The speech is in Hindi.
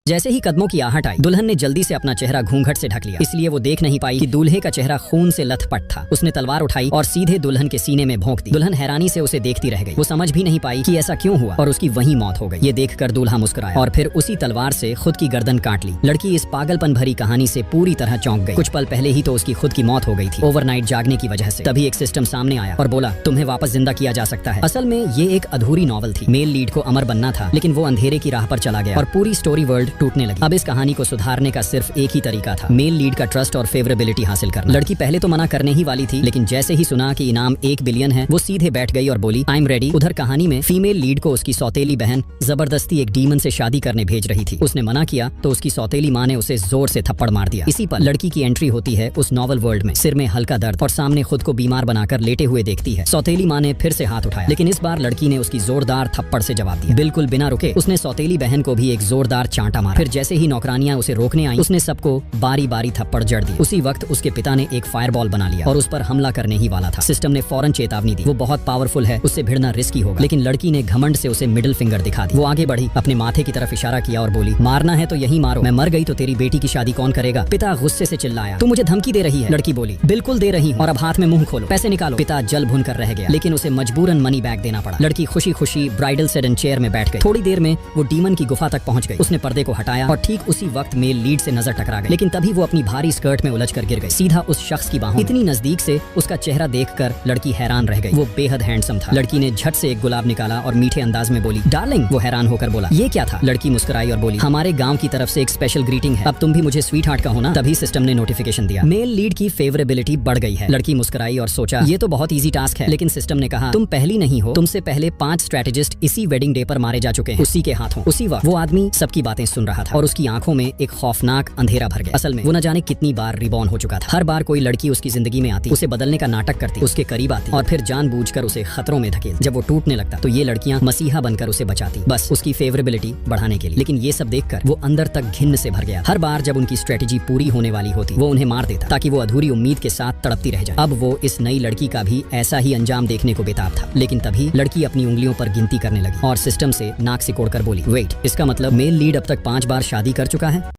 जैसे ही कदमों की आहट आई, दुल्हन ने जल्दी से अपना चेहरा घूंघट से ढक लिया, इसलिए वो देख नहीं पाई कि दूल्हे का चेहरा खून से लथपथ था। उसने तलवार उठाई और सीधे दुल्हन के सीने में भोंक दी। दुल्हन हैरानी से उसे देखती रह गई। वो समझ भी नहीं पाई कि ऐसा क्यों हुआ और उसकी वहीं मौत हो गई। ये देखकर दूल्हा मुस्कुराया और फिर उसी तलवार से खुद की गर्दन काट ली। लड़की इस पागलपन भरी कहानी से पूरी तरह चौंक गई। कुछ पल पहले ही तो उसकी खुद की मौत हो गई थी, ओवरनाइट जागने की वजह से। तभी एक सिस्टम सामने आया और बोला, तुम्हें वापस जिंदा किया जा सकता है। असल में ये एक अधूरी नॉवल थी। मेल लीड को अमर बनना था, लेकिन वो अंधेरे की राह पर चला गया और पूरी स्टोरी वर्ल्ड टूटने लगी। अब इस कहानी को सुधारने का सिर्फ एक ही तरीका था, मेल लीड का ट्रस्ट और फेवरेबिलिटी हासिल करना। लड़की पहले तो मना करने ही वाली थी, लेकिन जैसे ही सुना कि इनाम 1 बिलियन है, वो सीधे बैठ गई और बोली, आई एम रेडी। उधर कहानी में फीमेल लीड को उसकी सौतेली बहन जबरदस्ती एक डीमन से शादी करने भेज रही थी। उसने मना किया तो उसकी सौतेली माँ ने उसे जोर से थप्पड़ मार दिया। इसी पर लड़की की एंट्री होती है उस नॉवल वर्ल्ड में। सिर में हल्का दर्द और सामने खुद को बीमार बनाकर लेटे हुए देखती है। सौतेली माँ ने फिर से हाथ उठाया, लेकिन इस बार लड़की ने उसकी जोरदार थप्पड़ से जवाब दिया। बिल्कुल बिना रुके उसने सौतेली बहन को भी एक जोरदार चांटा मारा। फिर जैसे ही नौकरानियां उसे रोकने आई, उसने सबको बारी बारी थप्पड़ जड़ दी। उसी वक्त उसके पिता ने एक फायरबॉल बना लिया और उस पर हमला करने ही वाला था। सिस्टम ने फौरन चेतावनी दी, वो बहुत पावरफुल है, उससे भिड़ना रिस्की होगा। लेकिन लड़की ने घमंड से उसे मिडिल फिंगर दिखा दी। वो आगे बढ़ी, अपने माथे की तरफ इशारा किया और बोली, मारना है तो यही मारो, मैं मर गई तो तेरी बेटी की शादी कौन करेगा। पिता गुस्से से चिल्लाया, तू मुझे धमकी दे रही है। लड़की बोली, बिल्कुल दे रही हूँ, और अब हाथ में मुंह खोलो, पैसे निकालो। पिता जल भुन कर रह गया, लेकिन उसे मजबूरन मनी बैग देना पड़ा। लड़की खुशी खुशी ब्राइडल सेडन चेयर में बैठ गई। थोड़ी देर में वो डीमन की गुफा तक पहुंच गई। उसने पर्दे को हटाया और ठीक उसी वक्त मेल लीड से नजर टकरा गई, लेकिन तभी वो अपनी भारी स्कर्ट में उलझकर गिर गई, सीधा उस शख्स की बाहों। इतनी नजदीक से उसका चेहरा देखकर लड़की हैरान रह गई। वो बेहद हैंडसम था। लड़की ने झट से एक गुलाब निकाला और मीठे अंदाज में बोली, डार्लिंग। वो हैरान होकर बोला, ये क्या था। लड़की मुस्कुराई और बोली, हमारे गांव की तरफ से एक स्पेशल ग्रीटिंग है, अब तुम भी मुझे स्वीट हार्ट कहो ना। तभी सिस्टम ने नोटिफिकेशन दिया, मेल लीड की फेवरेबिलिटी बढ़ गई है। लड़की मुस्कुराई और सोचा, ये तो बहुत इजी टास्क है, लेकिन सिस्टम ने कहा, तुम पहली नहीं हो, तुमसे पहले 5 स्ट्रेटेजिस्ट इसी वेडिंग डे पर मारे जा चुके हैं, उसी के हाथों। उसी वक्त वो आदमी सबकी बातें सुन रहा था और उसकी आंखों में एक खौफनाक अंधेरा भर गया। असल में वो न जाने कितनी बार रिबॉर्न हो चुका था। हर बार कोई लड़की उसकी जिंदगी में आती, उसे बदलने का नाटक करती, उसके करीब आती और फिर जानबूझकर उसे खतरों में धकेल। जब वो टूटने लगता तो ये लड़कियां मसीहा बनकर उसे बचाती, बस उसकी फेवरेबिलिटी बढ़ाने के लिए। लेकिन ये सब देखकर वो अंदर तक घिन्न से भर गया। हर बार जब उनकी स्ट्रेटेजी पूरी होने वाली होती, वो उन्हें मार देता ताकि वो अधूरी उम्मीद के साथ तड़पती रह जाए। अब वो इस नई लड़की का भी ऐसा ही अंजाम देखने को बेताब था। लेकिन तभी लड़की अपनी उंगलियों पर गिनती करने लगी और सिस्टम से नाक सिकोड़कर बोली, वेट, इसका मतलब मेल लीड अब तक 5 बार शादी कर चुका है।